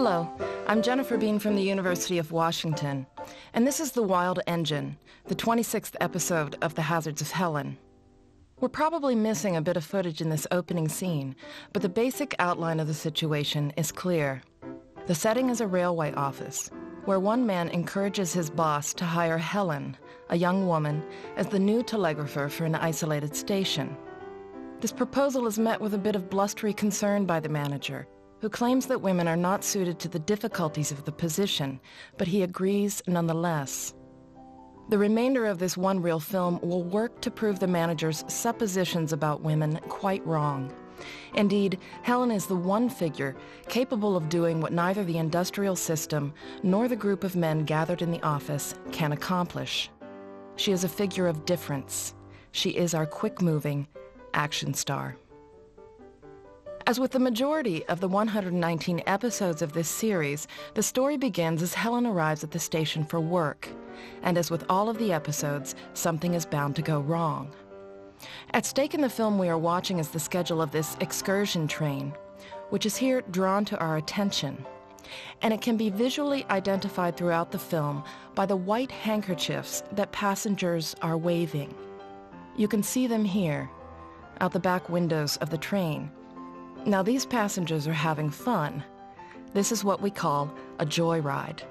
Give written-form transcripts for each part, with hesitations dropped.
Hello, I'm Jennifer Bean from the University of Washington, and this is The Wild Engine, the 26th episode of The Hazards of Helen. We're probably missing a bit of footage in this opening scene, but the basic outline of the situation is clear. The setting is a railway office, where one man encourages his boss to hire Helen, a young woman, as the new telegrapher for an isolated station. This proposal is met with a bit of blustery concern by the manager, who claims that women are not suited to the difficulties of the position, but he agrees nonetheless. The remainder of this one-reel film will work to prove the manager's suppositions about women quite wrong. Indeed, Helen is the one figure capable of doing what neither the industrial system nor the group of men gathered in the office can accomplish. She is a figure of difference. She is our quick-moving action star. As with the majority of the 119 episodes of this series, the story begins as Helen arrives at the station for work. And as with all of the episodes, something is bound to go wrong. At stake in the film we are watching is the schedule of this excursion train, which is here drawn to our attention. And it can be visually identified throughout the film by the white handkerchiefs that passengers are waving. You can see them here, out the back windows of the train. Now, these passengers are having fun. This is what we call a joyride.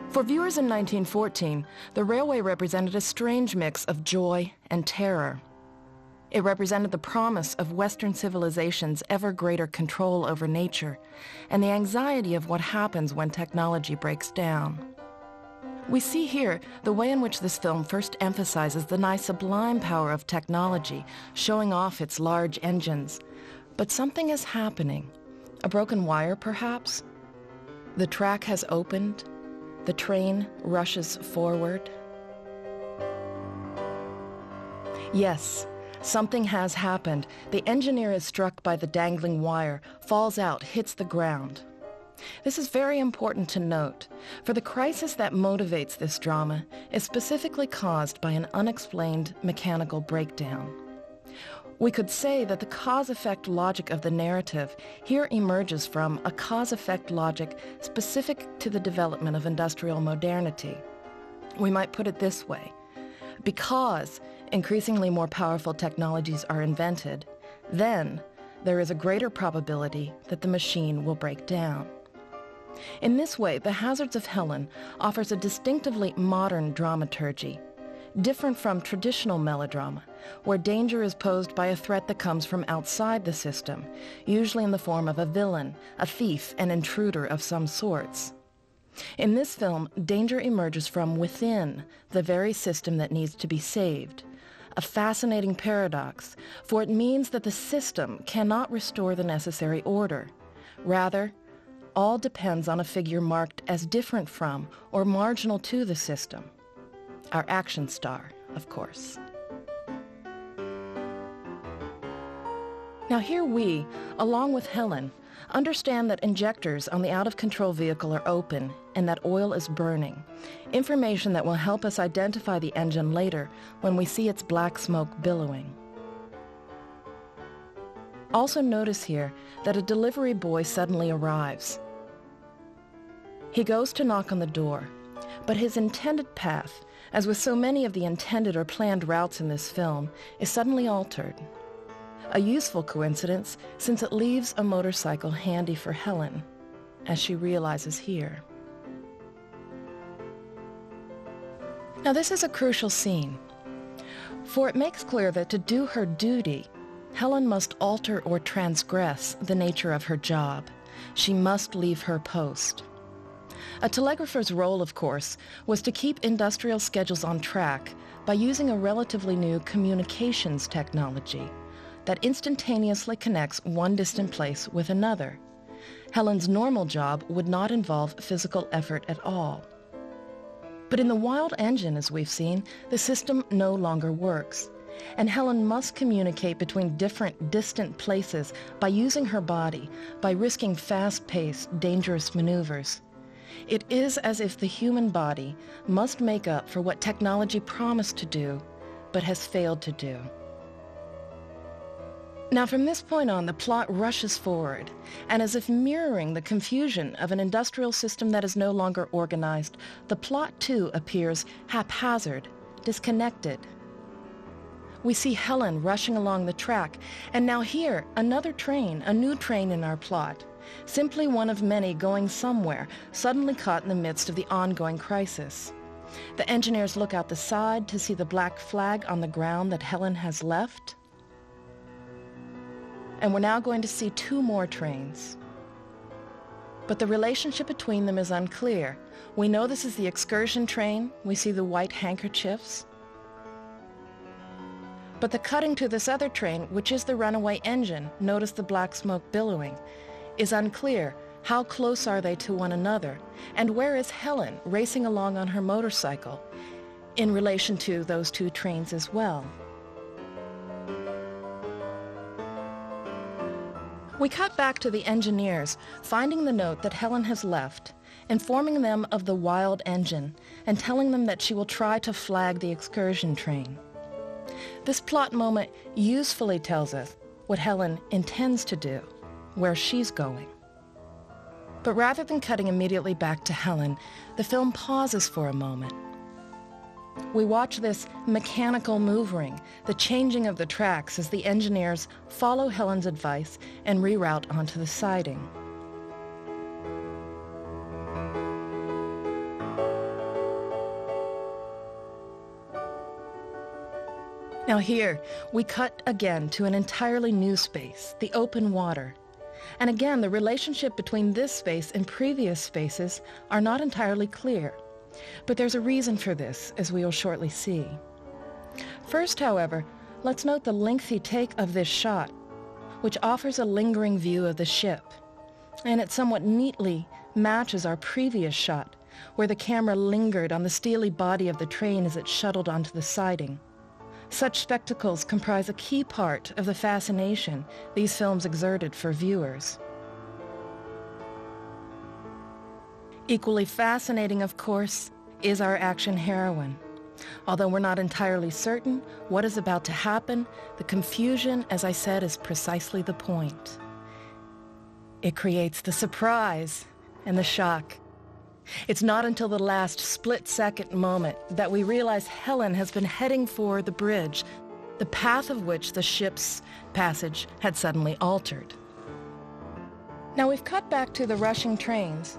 For viewers in 1914, the railway represented a strange mix of joy and terror. It represented the promise of Western civilization's ever greater control over nature and the anxiety of what happens when technology breaks down. We see here the way in which this film first emphasizes the nigh sublime power of technology, showing off its large engines. But something is happening. A broken wire, perhaps? The track has opened. The train rushes forward. Yes, something has happened. The engineer is struck by the dangling wire, falls out, hits the ground. This is very important to note, for the crisis that motivates this drama is specifically caused by an unexplained mechanical breakdown. We could say that the cause-effect logic of the narrative here emerges from a cause-effect logic specific to the development of industrial modernity. We might put it this way: because increasingly more powerful technologies are invented, then there is a greater probability that the machine will break down. In this way, The Hazards of Helen offers a distinctively modern dramaturgy, different from traditional melodrama, where danger is posed by a threat that comes from outside the system, usually in the form of a villain, a thief, an intruder of some sorts. In this film, danger emerges from within the very system that needs to be saved, a fascinating paradox, for it means that the system cannot restore the necessary order. Rather, all depends on a figure marked as different from or marginal to the system. Our action star, of course. Now here we, along with Helen, understand that injectors on the out-of-control vehicle are open and that oil is burning, information that will help us identify the engine later when we see its black smoke billowing. Also notice here that a delivery boy suddenly arrives. He goes to knock on the door, but his intended path, as with so many of the intended or planned routes in this film, is suddenly altered. A useful coincidence, since it leaves a motorcycle handy for Helen, as she realizes here. Now this is a crucial scene, for it makes clear that to do her duty, Helen must alter or transgress the nature of her job. She must leave her post. A telegrapher's role, of course, was to keep industrial schedules on track by using a relatively new communications technology that instantaneously connects one distant place with another. Helen's normal job would not involve physical effort at all. But in the Wild Engine, as we've seen, the system no longer works, and Helen must communicate between different, distant places by using her body, by risking fast-paced, dangerous maneuvers. It is as if the human body must make up for what technology promised to do, but has failed to do. Now, from this point on, the plot rushes forward, and as if mirroring the confusion of an industrial system that is no longer organized, the plot too appears haphazard, disconnected. We see Helen rushing along the track, and now here, another train, a new train in our plot, simply one of many going somewhere, suddenly caught in the midst of the ongoing crisis. The engineers look out the side to see the black flag on the ground that Helen has left. And we're now going to see two more trains. But the relationship between them is unclear. We know this is the excursion train. We see the white handkerchiefs. But the cutting to this other train, which is the runaway engine, notice the black smoke billowing, is unclear. How close are they to one another? And where is Helen racing along on her motorcycle in relation to those two trains as well? We cut back to the engineers, finding the note that Helen has left, informing them of the WildEngine, and telling them that she will try to flag the excursion train. This plot moment usefully tells us what Helen intends to do, where she's going. But rather than cutting immediately back to Helen, the film pauses for a moment. We watch this mechanical maneuvering, the changing of the tracks as the engineers follow Helen's advice and reroute onto the siding. Now here, we cut again to an entirely new space, the open water. And again, the relationship between this space and previous spaces are not entirely clear. But there's a reason for this, as we will shortly see. First, however, let's note the lengthy take of this shot, which offers a lingering view of the ship. And it somewhat neatly matches our previous shot, where the camera lingered on the steely body of the train as it shuttled onto the siding. Such spectacles comprise a key part of the fascination these films exerted for viewers. Equally fascinating, of course, is our action heroine. Although we're not entirely certain what is about to happen, the confusion, as I said, is precisely the point. It creates the surprise and the shock. It's not until the last split-second moment that we realize Helen has been heading for the bridge, the path of which the ship's passage had suddenly altered. Now we've cut back to the rushing trains,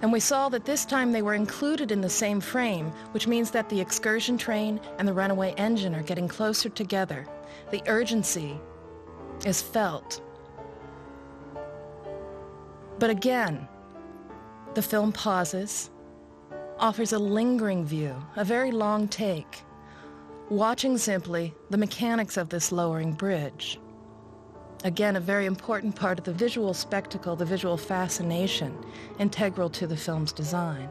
and we saw that this time they were included in the same frame, which means that the excursion train and the runaway engine are getting closer together. The urgency is felt. But again, the film pauses, offers a lingering view, a very long take, watching simply the mechanics of this lowering bridge. Again, a very important part of the visual spectacle, the visual fascination, integral to the film's design.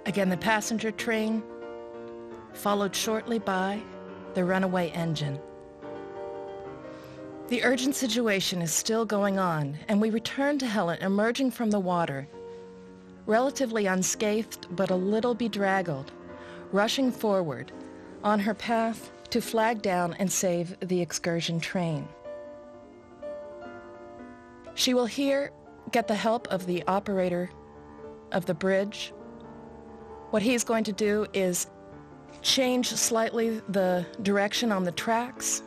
Again, the passenger train, followed shortly by the runaway engine. The urgent situation is still going on, and we return to Helen emerging from the water, relatively unscathed but a little bedraggled, rushing forward on her path to flag down and save the excursion train. She will here get the help of the operator of the bridge. What he's going to do is change slightly the direction on the tracks.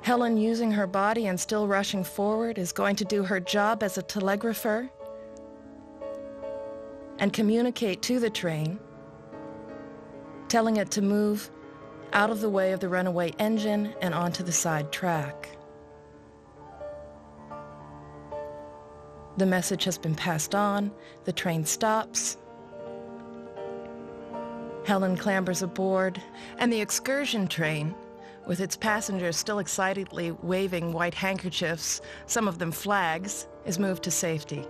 Helen, using her body and still rushing forward, is going to do her job as a telegrapher and communicate to the train, telling it to move out of the way of the runaway engine and onto the side track. The message has been passed on, the train stops, Helen clambers aboard, and the excursion train, with its passengers still excitedly waving white handkerchiefs, some of them flags, is moved to safety.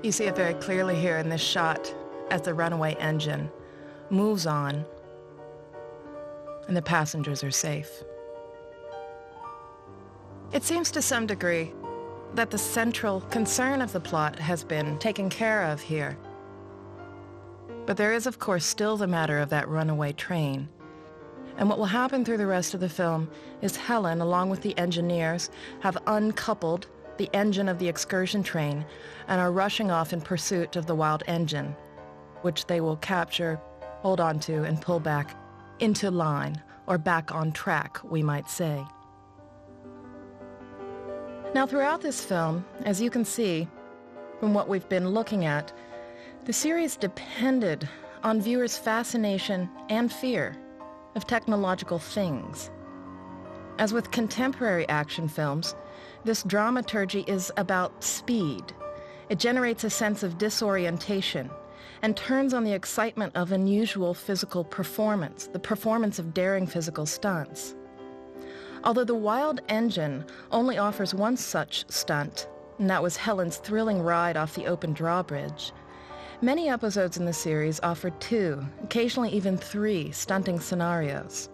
You see it very clearly here in this shot as the runaway engine moves on and the passengers are safe. It seems to some degree that the central concern of the plot has been taken care of here. But there is, of course, still the matter of that runaway train. And what will happen through the rest of the film is Helen, along with the engineers, have uncoupled the engine of the excursion train and are rushing off in pursuit of the wild engine, which they will capture, hold on to, and pull back into line, or back on track, we might say. Now, throughout this film, as you can see from what we've been looking at, the series depended on viewers' fascination and fear of technological things. As with contemporary action films, this dramaturgy is about speed. It generates a sense of disorientation and turns on the excitement of unusual physical performance, the performance of daring physical stunts. Although The Wild Engine only offers one such stunt, and that was Helen's thrilling ride off the open drawbridge, many episodes in the series offered 2, occasionally even 3, stunting scenarios.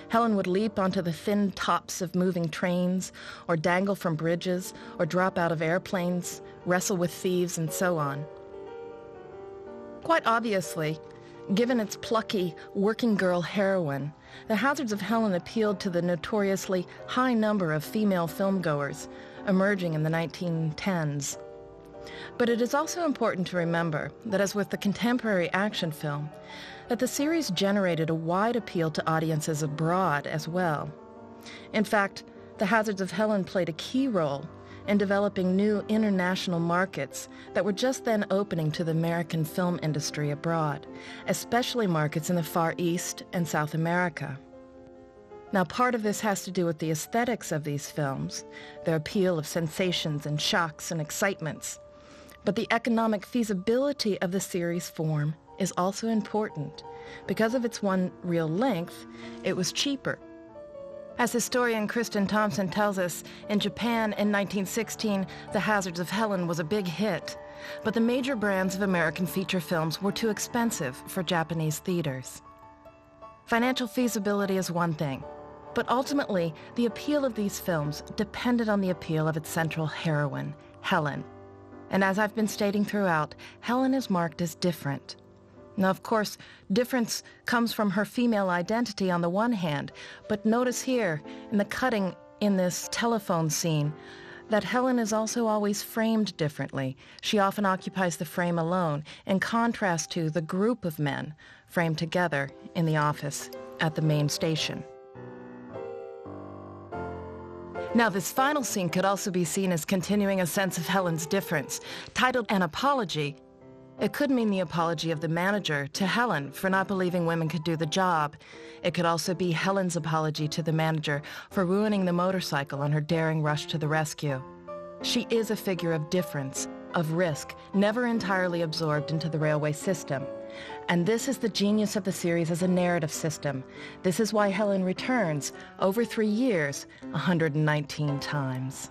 Helen would leap onto the thin tops of moving trains, or dangle from bridges, or drop out of airplanes, wrestle with thieves, and so on. Quite obviously, given its plucky working girl heroine, The Hazards of Helen appealed to the notoriously high number of female filmgoers emerging in the 1910s. But it is also important to remember that, as with the contemporary action film, that the series generated a wide appeal to audiences abroad as well. In fact, The Hazards of Helen played a key role in developing new international markets that were just then opening to the American film industry abroad, especially markets in the Far East and South America. Now, part of this has to do with the aesthetics of these films, their appeal of sensations and shocks and excitements. But the economic feasibility of the series form is also important. Because of its one reel length, it was cheaper. As historian Kristen Thompson tells us, in Japan in 1916, The Hazards of Helen was a big hit, but the major brands of American feature films were too expensive for Japanese theaters. Financial feasibility is one thing, but ultimately, the appeal of these films depended on the appeal of its central heroine, Helen. And as I've been stating throughout, Helen is marked as different. Now, of course, difference comes from her female identity on the one hand, but notice here, in the cutting in this telephone scene, that Helen is also always framed differently. She often occupies the frame alone, in contrast to the group of men framed together in the office at the main station. Now, this final scene could also be seen as continuing a sense of Helen's difference. Titled An Apology, it could mean the apology of the manager to Helen for not believing women could do the job. It could also be Helen's apology to the manager for ruining the motorcycle on her daring rush to the rescue. She is a figure of difference, of risk, never entirely absorbed into the railway system. And this is the genius of the series as a narrative system. This is why Helen returns, over 3 years, 119 times.